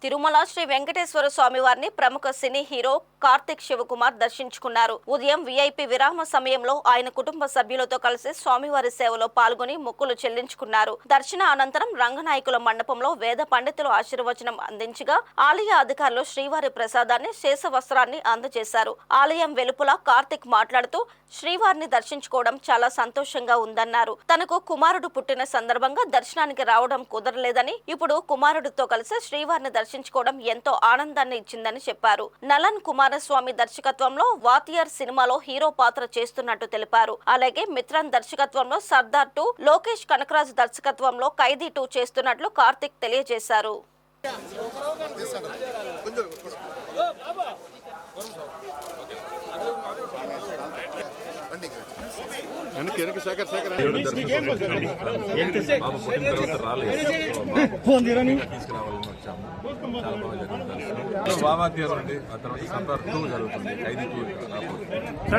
తిరుమల శ్రీ వెంకటేశ్వర స్వామి వారిని ప్రముఖ cine hero Karthik Shivakumar దర్శించుకున్నారు. ఉదయం వీఐపీ విరామ సమయంలో ఆయన కుటుంబ సభ్యులతో కలిసి స్వామివారి సేవలో పాల్గొని మొక్కులు చెల్లించుకున్నారు. దర్శన అనంతరం రంగనాయకుల మండపంలో వేద పండితులు ఆశీర్వచనం అందించగా ఆలయ అధికారులు శ్రీవారి ప్రసాదాన్ని శేష వస్త్రాన్ని అందజేశారు. ఆలయం వెలుపల కార్తిక్ మాట్లాడుతూ శ్రీవారిని దర్శించుకోవడం చాలా సంతోషంగా ఉందన్నారు. తనకు కుమారుడు పుట్టిన సందర్భంగా దర్శనానికి రావడం కుదరలేదని, ఇప్పుడు కుమారుడితో కలిసి శ్రీవారిని దర్శించుకోవడం ఎంతో ఆనందాన్ని ఇచ్చిందని చెప్పారు. నలన్ కుమారస్వామి దర్శకత్వంలో వాతియర్ సినిమాలో హీరో పాత్ర చేస్తున్నట్టు తెలిపారు. అలాగే మిత్రన్ దర్శకత్వంలో సర్దార్ 2, లోకేష్ కనకరాజ్ దర్శకత్వంలో ఖైదీ 2 చేస్తున్నట్లు కార్తిక్ తెలియజేశారు. బాబా తీరు అండి. ఆ తర్వాత సర్దార్ 2 జరుగుతుంది. 5